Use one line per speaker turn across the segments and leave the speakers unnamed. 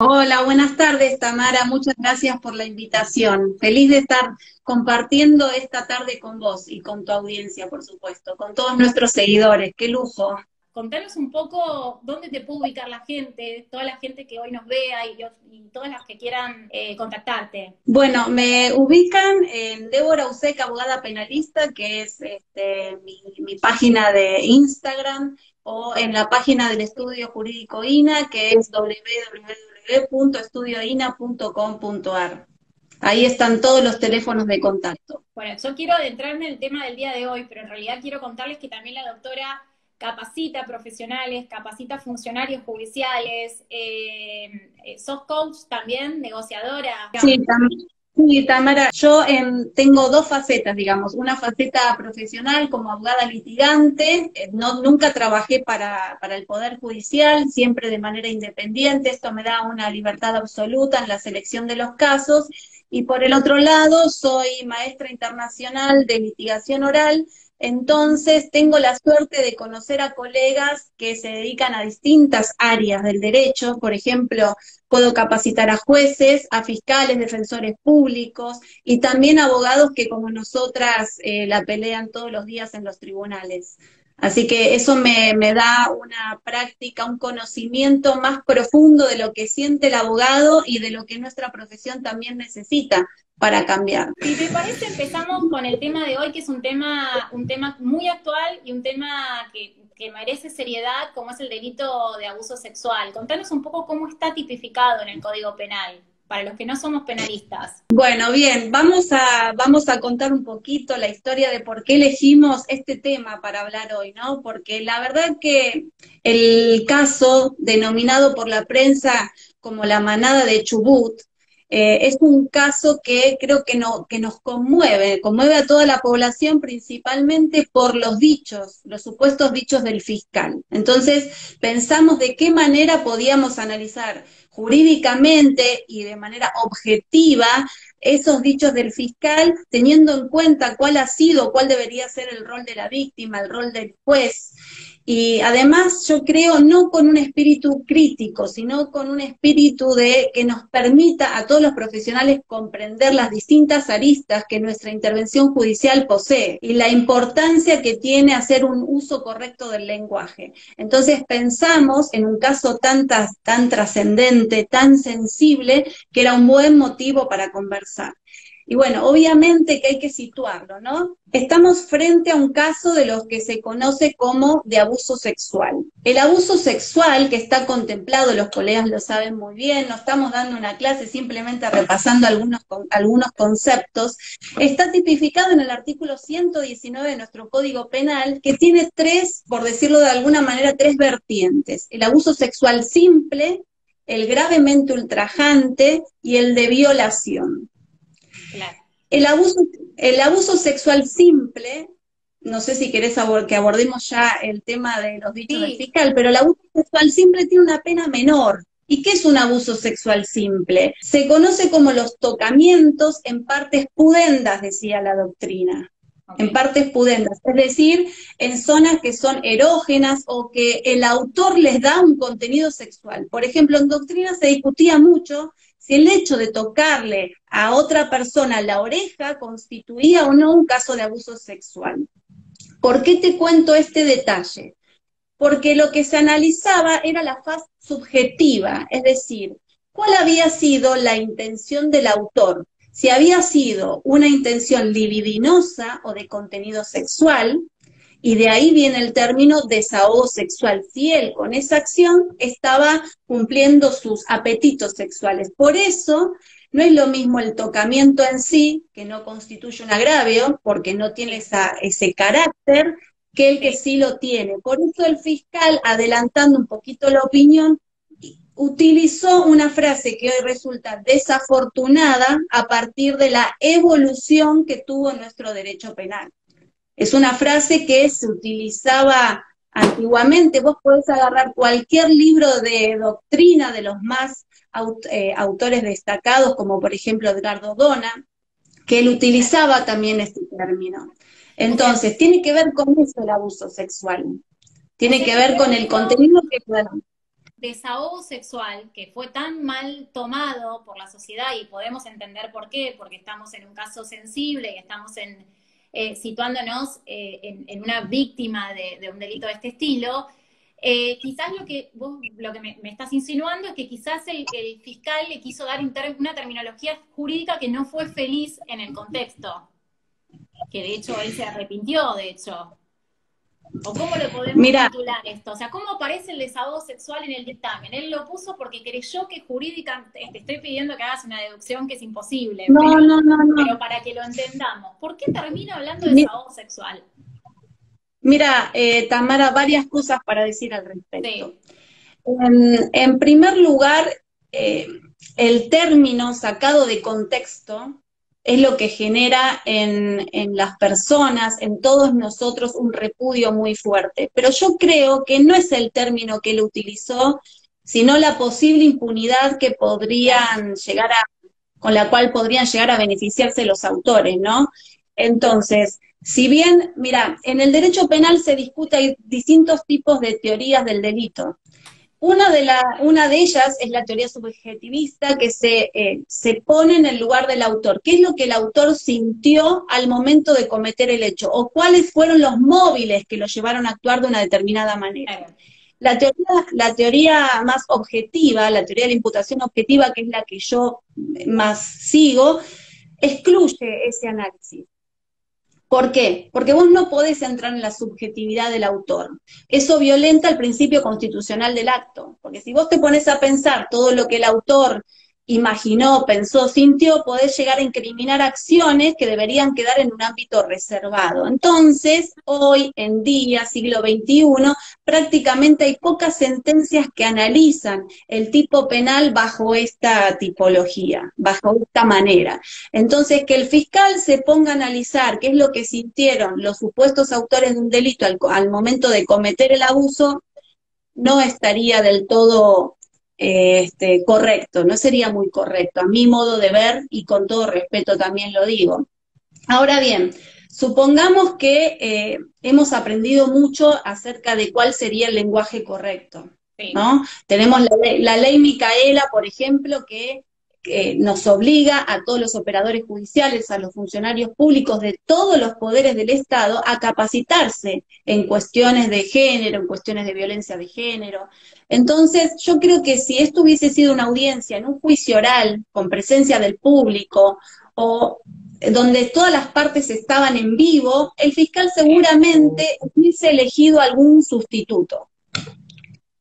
Hola, buenas tardes, Tamara. Muchas gracias por la invitación. Feliz de estar compartiendo esta tarde con vos y con tu audiencia, por supuesto, con todos nuestros seguidores. Qué lujo.
Contanos un poco dónde te puede ubicar la gente, toda la gente que hoy nos vea y todas las que quieran contactarte.
Bueno, me ubican en Débora Useca, abogada penalista, que es mi página de Instagram, o en la página del Estudio Jurídico INA, que es www.estudioina.com.ar. Ahí están todos los teléfonos de contacto.
Bueno, yo quiero adentrarme en el tema del día de hoy, pero en realidad quiero contarles que también la doctora capacita profesionales, capacita funcionarios judiciales, sos coach también, negociadora.
Sí, sí, Tamara, yo tengo dos facetas, digamos, una faceta profesional como abogada litigante, nunca trabajé para el Poder Judicial, siempre de manera independiente, esto me da una libertad absoluta en la selección de los casos, y por el otro lado, soy maestra internacional de litigación oral. Entonces, tengo la suerte de conocer a colegas que se dedican a distintas áreas del derecho. Por ejemplo, puedo capacitar a jueces, a fiscales, defensores públicos y también abogados que como nosotras la pelean todos los días en los tribunales. Así que eso me da una práctica, un conocimiento más profundo de lo que siente el abogado y de lo que nuestra profesión también necesita para cambiar.
Si te parece, empezamos con el tema de hoy, que es un tema muy actual y un tema que merece seriedad, como es el delito de abuso sexual. Contanos un poco cómo está tipificado en el Código Penal, para los que no somos penalistas.
Bueno, bien, vamos a contar un poquito la historia de por qué elegimos este tema para hablar hoy, ¿no? Porque la verdad que el caso denominado por la prensa como la manada de Chubut, es un caso que creo que, no, que nos conmueve a toda la población principalmente por los dichos, los supuestos dichos del fiscal. Entonces, pensamos de qué manera podíamos analizar jurídicamente y de manera objetiva esos dichos del fiscal, teniendo en cuenta cuál ha sido, cuál debería ser el rol de la víctima, el rol del juez. Y además yo creo no con un espíritu crítico, sino con un espíritu de que nos permita a todos los profesionales comprender las distintas aristas que nuestra intervención judicial posee y la importancia que tiene hacer un uso correcto del lenguaje. Entonces pensamos en un caso tan trascendente, tan sensible, que era un buen motivo para conversar. Y bueno, obviamente que hay que situarlo, ¿no? Estamos frente a un caso de los que se conoce como de abuso sexual. El abuso sexual que está contemplado, los colegas lo saben muy bien, no estamos dando una clase simplemente repasando algunos conceptos, está tipificado en el artículo 119 de nuestro Código Penal, que tiene tres, por decirlo de alguna manera, tres vertientes. El abuso sexual simple, el gravemente ultrajante y el de violación.
Claro.
El abuso, el abuso sexual simple, no sé si querés que abordemos ya el tema de los dichos del
Sí,
fiscal, pero el abuso sexual simple tiene una pena menor. ¿Y qué es un abuso sexual simple? Se conoce como los tocamientos en partes pudendas, decía la doctrina. En
ok.
partes pudendas, es decir, en zonas que son erógenas o que el autor les da un contenido sexual. Por ejemplo, en doctrina se discutía mucho si el hecho de tocarle a otra persona la oreja constituía o no un caso de abuso sexual. ¿Por qué te cuento este detalle? Porque lo que se analizaba era la faz subjetiva, es decir, cuál había sido la intención del autor, si había sido una intención libidinosa o de contenido sexual, y de ahí viene el término desahogo sexual, si él con esa acción estaba cumpliendo sus apetitos sexuales. Por eso no es lo mismo el tocamiento en sí, que no constituye un agravio, porque no tiene
Sí,
ese carácter, que el que
sí.
sí lo tiene. Por eso el fiscal, adelantando un poquito la opinión, utilizó una frase que hoy resulta desafortunada a partir de la evolución que tuvo nuestro derecho penal. Es una frase que se utilizaba antiguamente. Vos podés agarrar cualquier libro de doctrina de los más autores destacados, como por ejemplo Edgardo Dona, que él
Claro.
utilizaba también este término.
O sea,
Entonces, tiene que ver con eso el abuso sexual.
o
Tiene
sea
que
que
ver con el contenido que...
desahogo sexual que fue tan mal tomado por la sociedad, y podemos entender por qué, porque estamos en un caso sensible y estamos situándonos en una víctima de un delito de este estilo. Quizás lo que me estás insinuando es que quizás el fiscal le quiso dar una terminología jurídica que no fue feliz en el contexto, que de hecho él se arrepintió, de hecho. ¿O cómo lo podemos titular esto? O sea, ¿cómo aparece el desahogo sexual en el dictamen? Él lo puso porque creyó que jurídicamente, te estoy pidiendo que hagas una deducción que es imposible, pero para que lo entendamos, ¿por qué termina hablando de desahogo sexual?
Mira, Tamara, varias cosas para decir al respecto.
Sí.
En primer lugar, el término sacado de contexto es lo que genera en las personas, en todos nosotros, un repudio muy fuerte. Pero yo creo que no es el término que él utilizó, sino la posible impunidad que podrían llegar con la cual podrían llegar a beneficiarse los autores, ¿no? Entonces, si bien, mira, en el derecho penal se discute, hay distintos tipos de teorías del delito. Una de ellas es la teoría subjetivista, que se pone en el lugar del autor. ¿Qué es lo que el autor sintió al momento de cometer el hecho? ¿O cuáles fueron los móviles que lo llevaron a actuar de una determinada manera? La teoría más objetiva, la teoría de la imputación objetiva, que es la que yo más sigo, excluye ese análisis. ¿Por qué? Porque vos no podés entrar en la subjetividad del autor. Eso violenta el principio constitucional del acto. Porque si vos te pones a pensar todo lo que el autor imaginó, pensó, sintió, podés llegar a incriminar acciones que deberían quedar en un ámbito reservado. Entonces, hoy en día, siglo XXI, prácticamente hay pocas sentencias que analizan el tipo penal bajo esta tipología, bajo esta manera. Entonces, que el fiscal se ponga a analizar qué es lo que sintieron los supuestos autores de un delito al momento de cometer el abuso, no estaría del todo correcto, no sería muy correcto, a mi modo de ver, y con todo respeto también lo digo. Ahora bien, supongamos que hemos aprendido mucho acerca de cuál sería el lenguaje correcto, ¿no? Tenemos la ley Micaela, por ejemplo, que nos obliga a todos los operadores judiciales, a los funcionarios públicos de todos los poderes del Estado a capacitarse en cuestiones de género, en cuestiones de violencia de género. Entonces, yo creo que si esto hubiese sido una audiencia en un juicio oral, con presencia del público, o donde todas las partes estaban en vivo, el fiscal seguramente hubiese elegido algún sustituto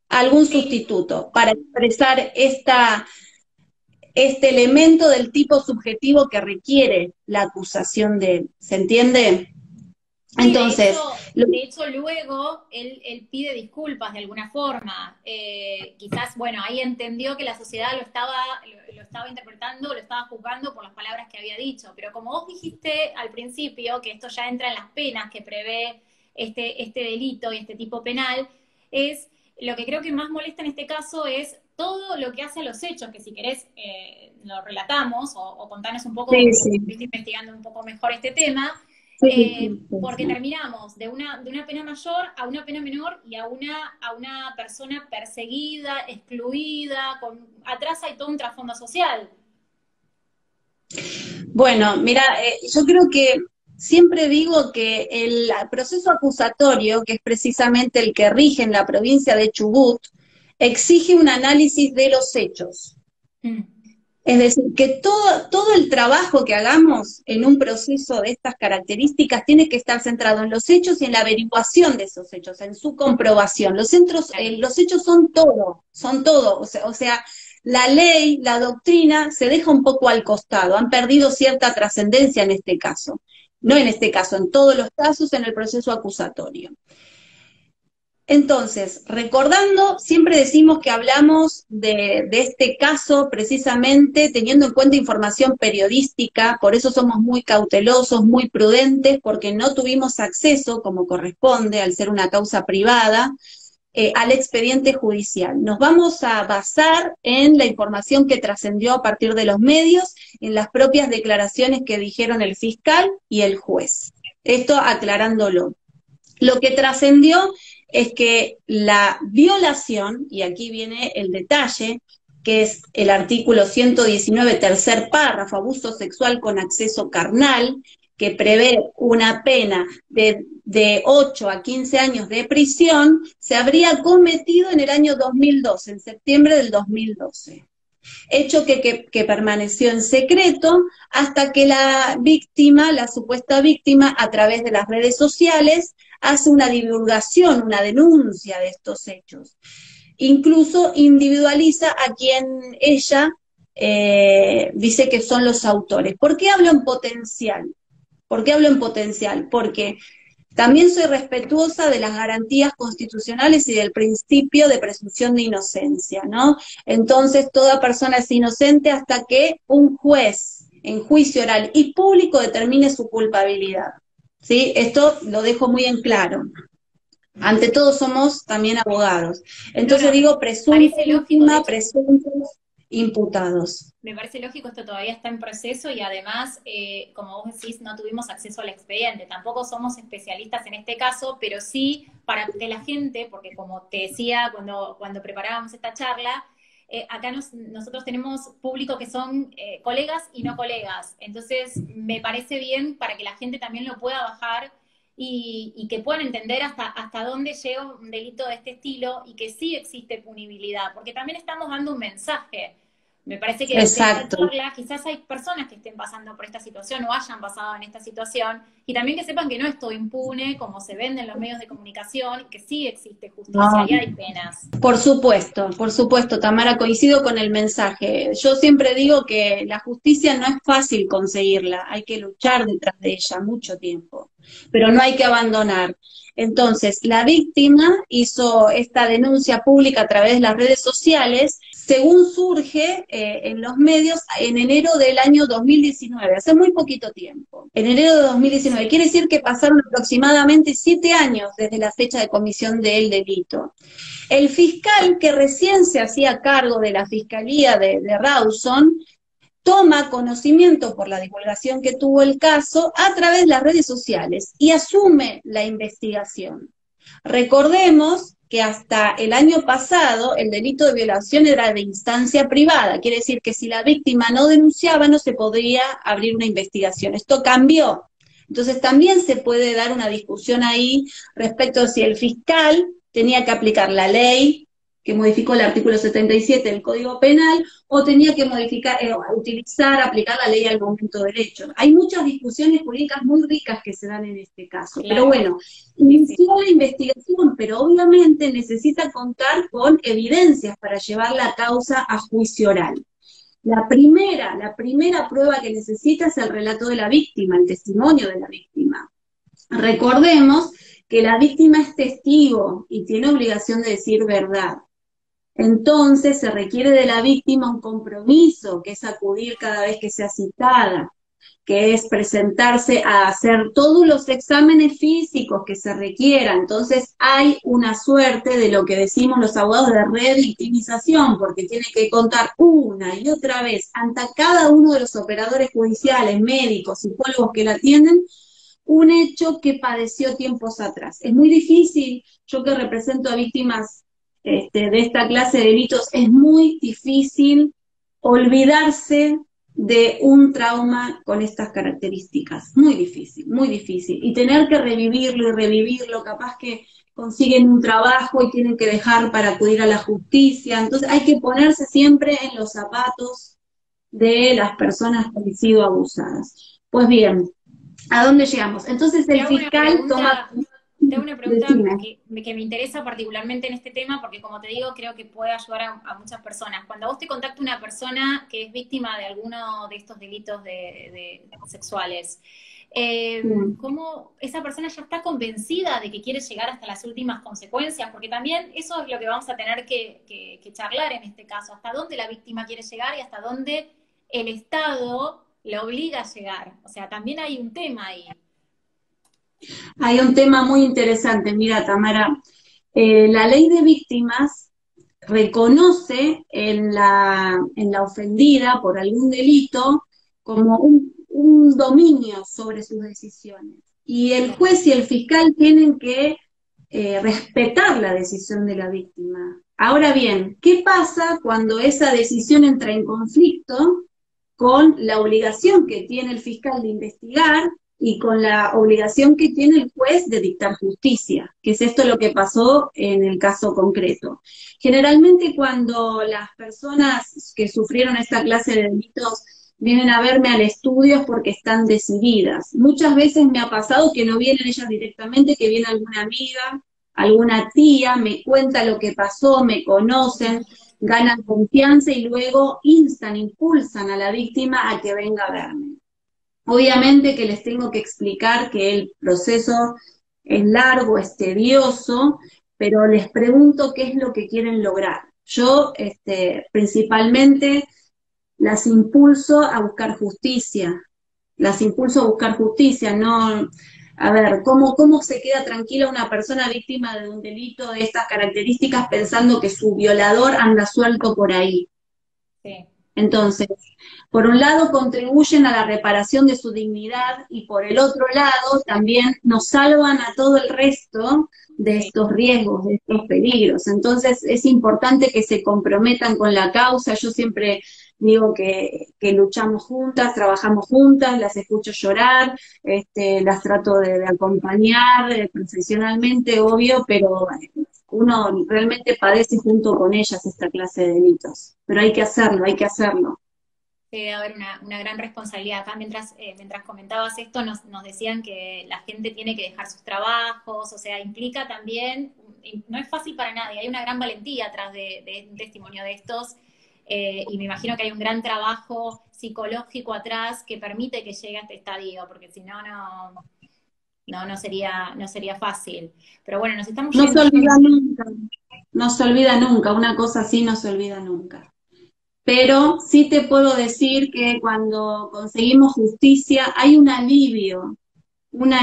para expresar este elemento del tipo subjetivo que requiere la acusación de él. ¿Se entiende? Entonces,
de hecho luego él pide disculpas de alguna forma. Quizás, bueno, ahí entendió que la sociedad lo estaba interpretando, lo estaba juzgando por las palabras que había dicho. Pero como vos dijiste al principio, que esto ya entra en las penas que prevé este delito y este tipo penal, es lo que creo que más molesta en este caso es todo lo que hace a los hechos, que si querés lo relatamos o contanos un poco, estuviste investigando un poco mejor este tema, porque terminamos de una pena mayor a una pena menor y a una persona perseguida, excluida, atrás hay todo un trasfondo social.
Bueno, mira, yo creo que siempre digo que el proceso acusatorio, que es precisamente el que rige en la provincia de Chubut, exige un análisis de los hechos. Es decir, que todo el trabajo que hagamos en un proceso de estas características tiene que estar centrado en los hechos y en la averiguación de esos hechos, en su comprobación. Los hechos son todo, o sea, la ley, la doctrina se deja un poco al costado, han perdido cierta trascendencia en este caso. No en este caso, en todos los casos en el proceso acusatorio. Entonces, recordando, siempre decimos que hablamos de este caso precisamente teniendo en cuenta información periodística, por eso somos muy cautelosos, muy prudentes, porque no tuvimos acceso, como corresponde, al ser una causa privada, al expediente judicial. Nos vamos a basar en la información que trascendió a partir de los medios, en las propias declaraciones que dijeron el fiscal y el juez. Esto aclarándolo. Lo que trascendió es que la violación, y aquí viene el detalle, que es el artículo 119, tercer párrafo, abuso sexual con acceso carnal, que prevé una pena de 8 a 15 años de prisión, se habría cometido en el año 2012, en septiembre del 2012. Hecho que permaneció en secreto hasta que la víctima, la supuesta víctima, a través de las redes sociales, hace una divulgación, una denuncia de estos hechos. Incluso individualiza a quien ella dice que son los autores. ¿Por qué hablo en potencial? ¿Por qué hablo en potencial? Porque también soy respetuosa de las garantías constitucionales y del principio de presunción de inocencia, ¿no? Entonces, toda persona es inocente hasta que un juez, en juicio oral y público, determine su culpabilidad, ¿sí? Esto lo dejo muy en claro. Ante todo somos también abogados. Entonces
No,
digo presunto
parece lógico, de
víctima,
hecho,
presuntos imputados.
me parece lógico, esto todavía está en proceso y además, como vos decís, no tuvimos acceso al expediente. Tampoco somos especialistas en este caso, pero sí para que la gente, porque como te decía cuando preparábamos esta charla, acá nosotros tenemos público que son colegas y no colegas. Entonces, me parece bien para que la gente también lo pueda bajar y que puedan entender hasta dónde llega un delito de este estilo y que sí existe punibilidad, porque también estamos dando un mensaje. Me parece que de esta
Exacto.
charla quizás hay personas que estén pasando por esta situación o hayan pasado en esta situación y también que sepan que no es todo impune como se vende en los medios de comunicación, que sí existe justicia
No.
y hay penas.
Por supuesto, Tamara, coincido con el mensaje. Yo siempre digo que la justicia no es fácil conseguirla, hay que luchar detrás de ella mucho tiempo, pero no hay que abandonar. Entonces, la víctima hizo esta denuncia pública a través de las redes sociales, según surge en los medios en enero del año 2019, hace muy poquito tiempo, en enero de 2019.
Sí.
Quiere decir que pasaron aproximadamente 7 años desde la fecha de comisión del delito. El fiscal que recién se hacía cargo de la fiscalía de Rawson toma conocimiento por la divulgación que tuvo el caso a través de las redes sociales y asume la investigación. Recordemos que hasta el año pasado el delito de violación era de instancia privada, quiere decir que si la víctima no denunciaba no se podría abrir una investigación. Esto cambió. Entonces también se puede dar una discusión ahí respecto a si el fiscal tenía que aplicar la ley que modificó el artículo 77 del Código Penal, o tenía que modificar, aplicar la ley al momento del hecho. Hay muchas discusiones jurídicas muy ricas que se dan en este caso.
Claro.
Pero bueno, inició la investigación, pero obviamente necesita contar con evidencias para llevar la causa a juicio oral. La primera prueba que necesita es el relato de la víctima, el testimonio de la víctima. Recordemos que la víctima es testigo y tiene obligación de decir verdad. Entonces se requiere de la víctima un compromiso, que es acudir cada vez que sea citada, que es presentarse a hacer todos los exámenes físicos que se requieran. Entonces hay una suerte de lo que decimos los abogados de revictimización, porque tiene que contar una y otra vez ante cada uno de los operadores judiciales, médicos, psicólogos que la atienden, un hecho que padeció tiempos atrás. Es muy difícil, yo que represento a víctimas de esta clase de delitos, es muy difícil olvidarse de un trauma con estas características. Muy difícil, muy difícil. Y tener que revivirlo y revivirlo, capaz que consiguen un trabajo y tienen que dejar para acudir a la justicia. Entonces hay que ponerse siempre en los zapatos de las personas que han sido abusadas. Pues bien, ¿a dónde llegamos? Entonces el fiscal toma...
Tengo una pregunta que me interesa particularmente en este tema, porque como te digo, creo que puede ayudar a muchas personas. Cuando a vos te contacta una persona que es víctima de alguno de estos delitos de sexuales, ¿cómo esa persona ya está convencida de que quiere llegar hasta las últimas consecuencias? Porque también eso es lo que vamos a tener que charlar en este caso. ¿Hasta dónde la víctima quiere llegar y hasta dónde el Estado la obliga a llegar? O sea, también hay un tema ahí.
Hay un tema muy interesante, mira, Tamara, la ley de víctimas reconoce en la ofendida por algún delito como un dominio sobre sus decisiones. Y el juez y el fiscal tienen que respetar la decisión de la víctima. Ahora bien, ¿qué pasa cuando esa decisión entra en conflicto con la obligación que tiene el fiscal de investigar y con la obligación que tiene el juez de dictar justicia? Que es esto lo que pasó en el caso concreto. Generalmente cuando las personas que sufrieron esta clase de delitos vienen a verme al estudio es porque están decididas. Muchas veces me ha pasado que no vienen ellas directamente, que viene alguna amiga, alguna tía, me cuenta lo que pasó, me conocen, ganan confianza y luego impulsan a la víctima a que venga a verme. Obviamente que les tengo que explicar que el proceso es largo, es tedioso, pero les pregunto qué es lo que quieren lograr. Yo, principalmente, las impulso a buscar justicia, no, a ver, ¿cómo se queda tranquila una persona víctima de un delito de estas características pensando que su violador anda suelto por ahí?
Sí.
Entonces, por un lado contribuyen a la reparación de su dignidad y por el otro lado también nos salvan a todo el resto de estos riesgos, de estos peligros. Entonces es importante que se comprometan con la causa. Yo siempre digo que luchamos juntas, trabajamos juntas, las escucho llorar, las trato de acompañar profesionalmente, obvio, pero uno realmente padece junto con ellas esta clase de delitos. Pero hay que hacerlo, hay que hacerlo.
Debe haber una gran responsabilidad. Acá mientras comentabas esto, nos decían que la gente tiene que dejar sus trabajos, o sea, implica también, no es fácil para nadie, hay una gran valentía atrás de un testimonio de estos, y me imagino que hay un gran trabajo psicológico atrás que permite que llegue a este estadio, porque si no, no sería fácil. Pero bueno, nos estamos
No se
yendo.
olvida nunca, no se olvida nunca, una cosa así no se olvida nunca. Pero sí te puedo decir que cuando conseguimos justicia hay un alivio, una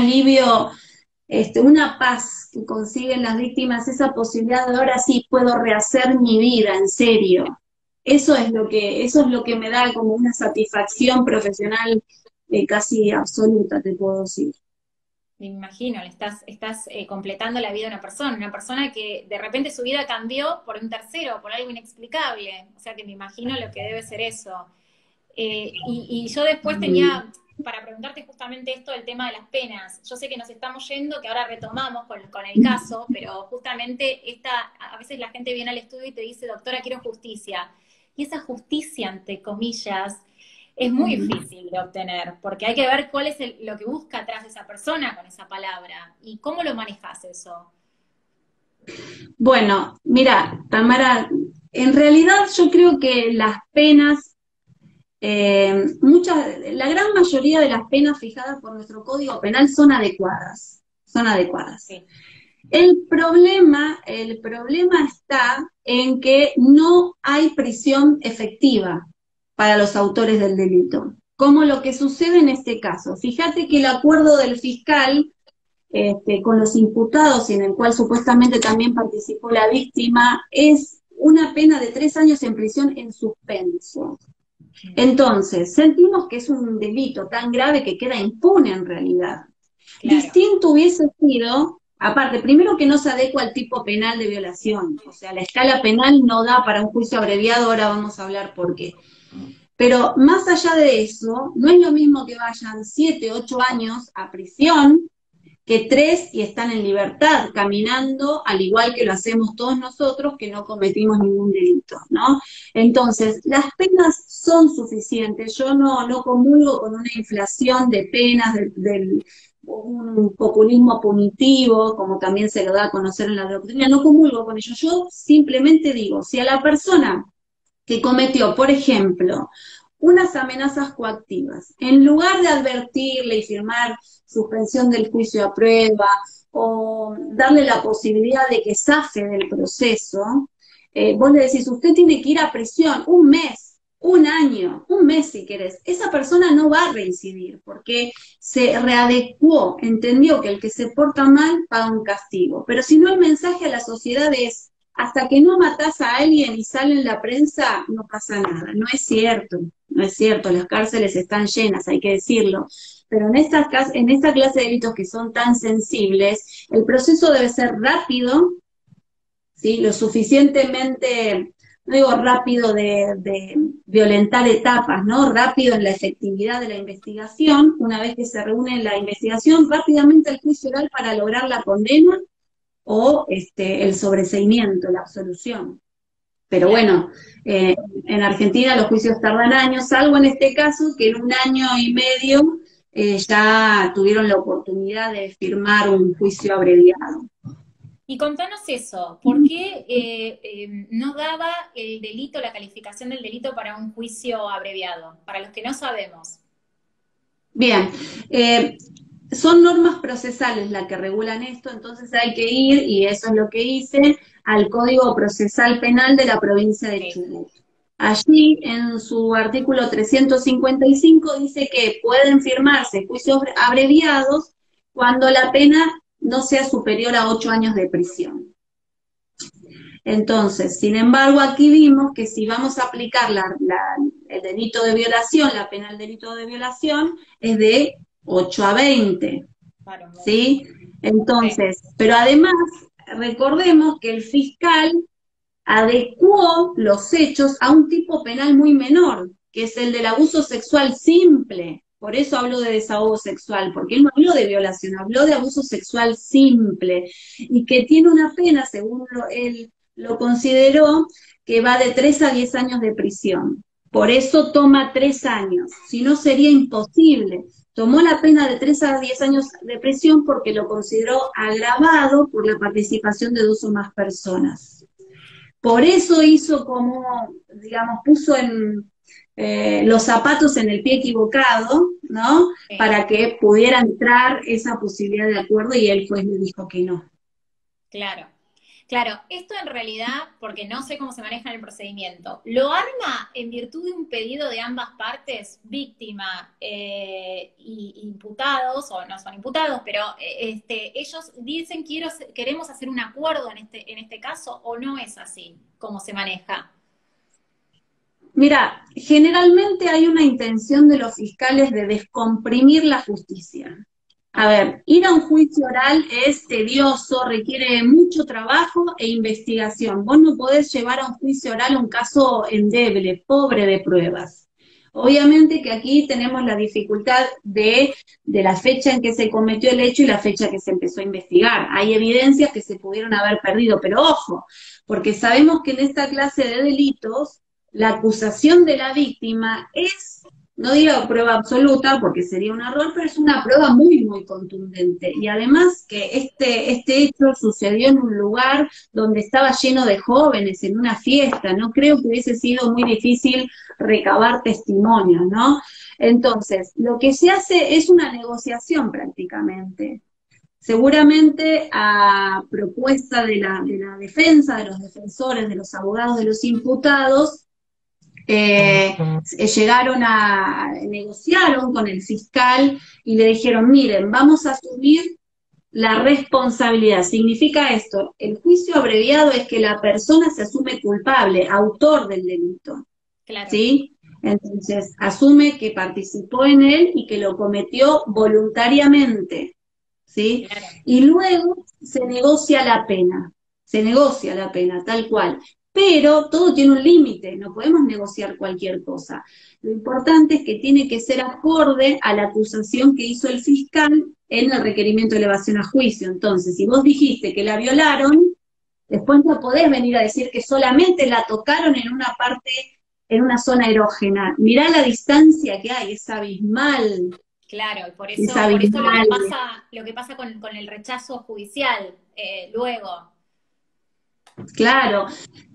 paz que consiguen las víctimas, esa posibilidad de ahora sí puedo rehacer mi vida, en serio. Eso es lo que me da como una satisfacción profesional casi absoluta, te puedo decir.
Me imagino, le estás completando la vida a una persona que de repente su vida cambió por un tercero, por algo inexplicable. O sea que me imagino lo que debe ser eso. Y yo después tenía para preguntarte justamente esto del tema de las penas. Yo sé que nos estamos yendo, que ahora retomamos con el caso, pero justamente a veces la gente viene al estudio y te dice, doctora, quiero justicia. Y esa justicia, entre comillas, es muy difícil de obtener, porque hay que ver cuál es lo que busca atrás de esa persona con esa palabra y cómo lo manejas eso.
Bueno, mira, Tamara, en realidad yo creo que las penas, la gran mayoría de las penas fijadas por nuestro Código Penal son adecuadas, son adecuadas.
Sí.
El problema está en que no hay prisión efectiva para los autores del delito, como lo que sucede en este caso. Fíjate que el acuerdo del fiscal con los imputados y en el cual supuestamente también participó la víctima es una pena de 3 años en prisión en suspenso. Entonces, sentimos que es un delito tan grave que queda impune en realidad. Claro. Distinto hubiese sido, aparte, primero que no se adecua al tipo penal de violación, o sea, la escala penal no da para un juicio abreviado, ahora vamos a hablar por qué. Pero más allá de eso, no es lo mismo que vayan 7, 8 años a prisión que 3 y están en libertad, caminando, al igual que lo hacemos todos nosotros que no cometimos ningún delito, ¿no? Entonces, las penas son suficientes. Yo no comulgo con una inflación de penas, un populismo punitivo, como también se lo da a conocer en la doctrina, no comulgo con ello. Yo simplemente digo, si a la persona que cometió, por ejemplo, unas amenazas coactivas, en lugar de advertirle y firmar suspensión del juicio a prueba o darle la posibilidad de que zafe del proceso, vos le decís, usted tiene que ir a prisión 1 mes, 1 año, 1 mes si querés, esa persona no va a reincidir porque se readecuó, entendió que el que se porta mal paga un castigo, pero si no el mensaje a la sociedad es, hasta que no matás a alguien y sale en la prensa, no pasa nada. No es cierto, no es cierto, las cárceles están llenas, hay que decirlo. Pero en esta clase de delitos que son tan sensibles, el proceso debe ser rápido, ¿sí? Lo suficientemente, no digo rápido de violentar etapas, ¿no? Rápido en la efectividad de la investigación, una vez que se reúne la investigación, rápidamente el juicio oral para lograr la condena o el sobreseimiento, la absolución. Pero bueno, en Argentina los juicios tardan años, salvo en este caso que en 1 año y medio ya tuvieron la oportunidad de firmar un juicio abreviado.
Y contanos eso, ¿por qué no daba el delito, la calificación del delito para un juicio abreviado? Para los que no sabemos.
Bien, son normas procesales las que regulan esto, entonces hay que ir, y eso es lo que hice, al Código Procesal Penal de la provincia de Chubut. Allí, en su artículo 355, dice que pueden firmarse juicios abreviados cuando la pena no sea superior a 8 años de prisión. Entonces, sin embargo, aquí vimos que si vamos a aplicar el delito de violación, la pena del delito de violación, es de 8 a 20, ¿sí? Entonces, pero además, recordemos que el fiscal adecuó los hechos a un tipo penal muy menor, que es el del abuso sexual simple. Por eso hablo de desahogo sexual, porque él no habló de violación, habló de abuso sexual simple, y que tiene una pena, según él lo consideró, que va de 3 a 10 años de prisión. Por eso toma 3 años, si no sería imposible. Tomó la pena de 3 a 10 años de prisión porque lo consideró agravado por la participación de 2 o más personas. Por eso hizo como, digamos, puso los zapatos en el pie equivocado, ¿no?
Sí.
Para que pudiera entrar esa posibilidad de acuerdo, y él pues le dijo que no.
Claro. Claro, esto en realidad, porque no sé cómo se maneja el procedimiento, ¿lo arma en virtud de un pedido de ambas partes, víctima y imputados, o no son imputados, pero ellos dicen queremos hacer un acuerdo en este caso, o no es así como se maneja?
Mira, generalmente hay una intención de los fiscales de descomprimir la justicia. A ver, ir a un juicio oral es tedioso, requiere mucho trabajo e investigación. Vos no podés llevar a un juicio oral un caso endeble, pobre de pruebas. Obviamente que aquí tenemos la dificultad de la fecha en que se cometió el hecho y la fecha que se empezó a investigar. Hay evidencias que se pudieron haber perdido, pero ojo, porque sabemos que en esta clase de delitos la acusación de la víctima es, no digo prueba absoluta porque sería un error, pero es una prueba muy, muy contundente. Y además que este hecho sucedió en un lugar donde estaba lleno de jóvenes, en una fiesta, no creo que hubiese sido muy difícil recabar testimonios, ¿no? Entonces, lo que se hace es una negociación prácticamente. Seguramente a propuesta de la defensa, de los defensores, de los abogados, de los imputados, negociaron con el fiscal y le dijeron, miren, vamos a asumir la responsabilidad. Significa esto, el juicio abreviado es que la persona se asume culpable, autor del delito.
Claro.
¿Sí? Entonces, asume que participó en él y que lo cometió voluntariamente. ¿Sí?
Claro.
Y luego se negocia la pena, tal cual. Pero todo tiene un límite, no podemos negociar cualquier cosa. Lo importante es que tiene que ser acorde a la acusación que hizo el fiscal en el requerimiento de elevación a juicio. Entonces, si vos dijiste que la violaron, después no podés venir a decir que solamente la tocaron en una parte, en una zona erógena. Mirá la distancia que hay, es abismal.
Claro, y por eso lo que pasa con el rechazo judicial luego.
Claro,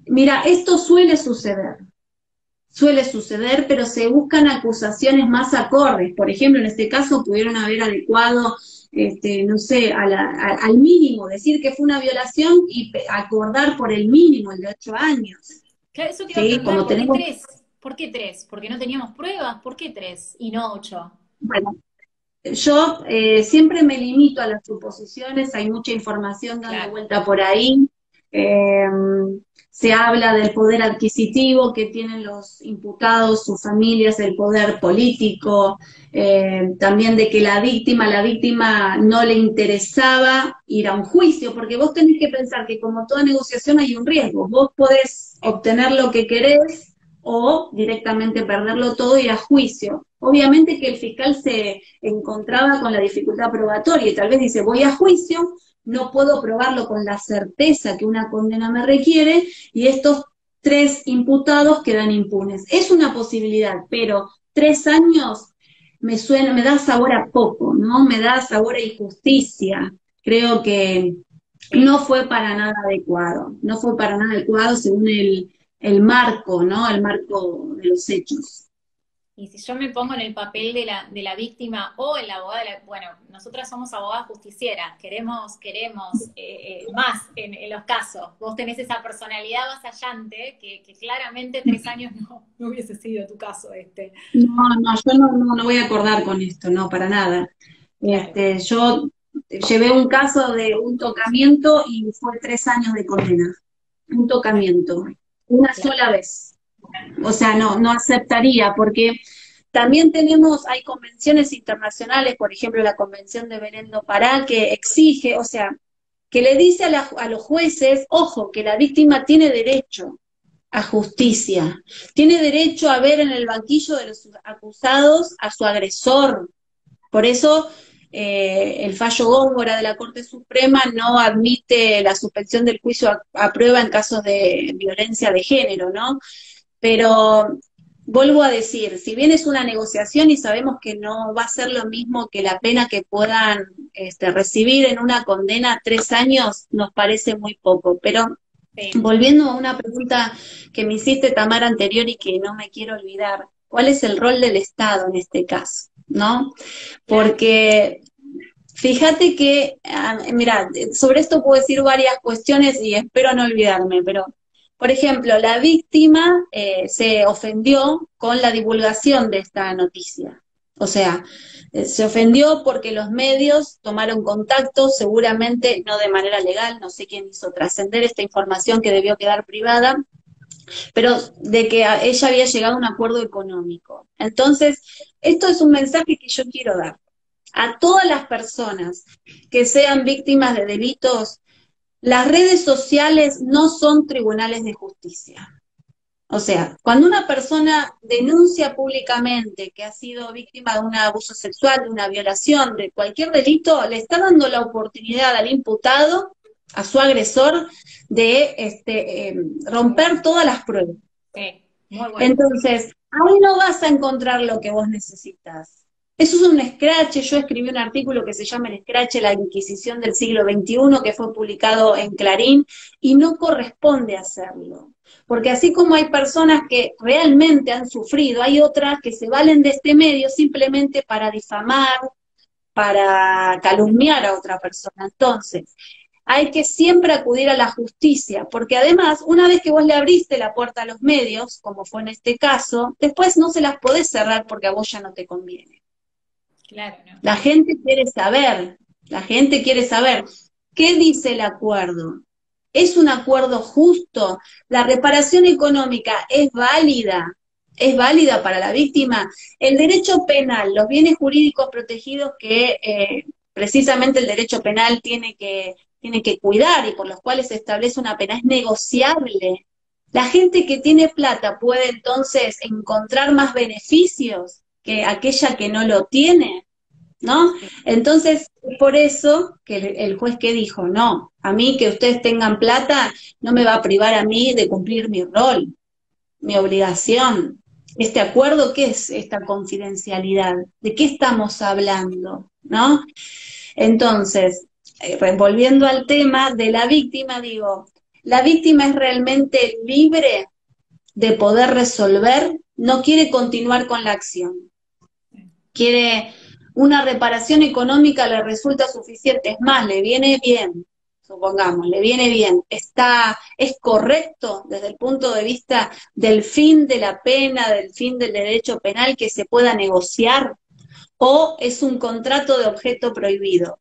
mira, esto suele suceder, pero se buscan acusaciones más acordes. Por ejemplo, en este caso pudieron haber adecuado, no sé, al mínimo, decir que fue una violación y acordar por el mínimo, el de 8 años.
Claro, eso te iba a preguntar, ¿por qué 3? ¿Por qué 3? ¿Porque no teníamos pruebas? ¿Por qué 3 y no 8?
Bueno, yo siempre me limito a las suposiciones, hay mucha información dando vuelta por ahí. eh, se habla del poder adquisitivo que tienen los imputados, sus familias, el poder político, también de que la víctima no le interesaba ir a un juicio, porque vos tenés que pensar que como toda negociación hay un riesgo, vos podés obtener lo que querés o directamente perderlo todo y ir a juicio. Obviamente que el fiscal se encontraba con la dificultad probatoria y tal vez dice, voy a juicio, no puedo probarlo con la certeza que una condena me requiere y estos 3 imputados quedan impunes. Es una posibilidad, pero 3 años me suena, me da sabor a poco, ¿no? Me da sabor a injusticia. Creo que no fue para nada adecuado, no fue para nada adecuado según el marco, ¿no? El marco de los hechos.
Y si yo me pongo en el papel de la víctima o el abogado, bueno, nosotras somos abogadas justicieras, queremos más en los casos. Vos tenés esa personalidad avasallante que claramente 3 años no hubiese sido tu caso este.
No, no, yo no voy a acordar con esto, no, para nada.
Claro.
Yo llevé un caso de un tocamiento y fue 3 años de condena. Un tocamiento, una
Claro.
sola vez. O sea, no aceptaría, porque también hay convenciones internacionales, por ejemplo, la Convención de Belén do Pará, que exige, o sea, que le dice a los jueces, ojo, que la víctima tiene derecho a justicia, tiene derecho a ver en el banquillo de los acusados a su agresor. Por eso el fallo Góngora de la Corte Suprema no admite la suspensión del juicio a prueba en casos de violencia de género, ¿no? Pero vuelvo a decir, si bien es una negociación y sabemos que no va a ser lo mismo que la pena que puedan recibir en una condena 3 años, nos parece muy poco. Pero
Sí.
volviendo a una pregunta que me hiciste, Tamara, anterior y que no me quiero olvidar, ¿cuál es el rol del Estado en este caso? ¿No?
Claro.
Porque fíjate que, mira, sobre esto puedo decir varias cuestiones y espero no olvidarme, pero, por ejemplo, la víctima se ofendió con la divulgación de esta noticia. O sea, se ofendió porque los medios tomaron contacto, seguramente no de manera legal, no sé quién hizo trascender esta información que debió quedar privada, pero de que ella había llegado a un acuerdo económico. Entonces, esto es un mensaje que yo quiero dar a todas las personas que sean víctimas de delitos. Las redes sociales no son tribunales de justicia. O sea, cuando una persona denuncia públicamente que ha sido víctima de un abuso sexual, de una violación, de cualquier delito, le está dando la oportunidad al imputado, a su agresor, de romper todas las pruebas.
Sí, muy bueno.
Entonces, ahí no vas a encontrar lo que vos necesitas. Eso es un escrache. Yo escribí un artículo que se llama El escrache, la Inquisición del siglo XXI, que fue publicado en Clarín, y no corresponde hacerlo. Porque así como hay personas que realmente han sufrido, hay otras que se valen de este medio simplemente para difamar, para calumniar a otra persona. Entonces, hay que siempre acudir a la justicia, porque además, una vez que vos le abriste la puerta a los medios, como fue en este caso, después no se las podés cerrar porque a vos ya no te conviene.
Claro, ¿no?
La gente quiere saber, ¿qué dice el acuerdo? ¿Es un acuerdo justo? ¿La reparación económica es válida para la víctima? El derecho penal, los bienes jurídicos protegidos que precisamente el derecho penal tiene que cuidar y por los cuales se establece una pena, es negociable. La gente que tiene plata puede entonces encontrar más beneficios que aquella que no lo tiene, ¿no? Entonces, por eso que el juez que dijo, no, a mí que ustedes tengan plata no me va a privar a mí de cumplir mi rol, mi obligación. Este acuerdo, ¿qué es esta confidencialidad? ¿De qué estamos hablando? ¿No? Entonces, volviendo al tema de la víctima, digo, ¿la víctima es realmente libre de poder resolver? No quiere continuar con la acción. Quiere una reparación económica, le resulta suficiente, es más, le viene bien, supongamos, le viene bien, es correcto desde el punto de vista del fin de la pena, del fin del derecho penal que se pueda negociar, o es un contrato de objeto prohibido.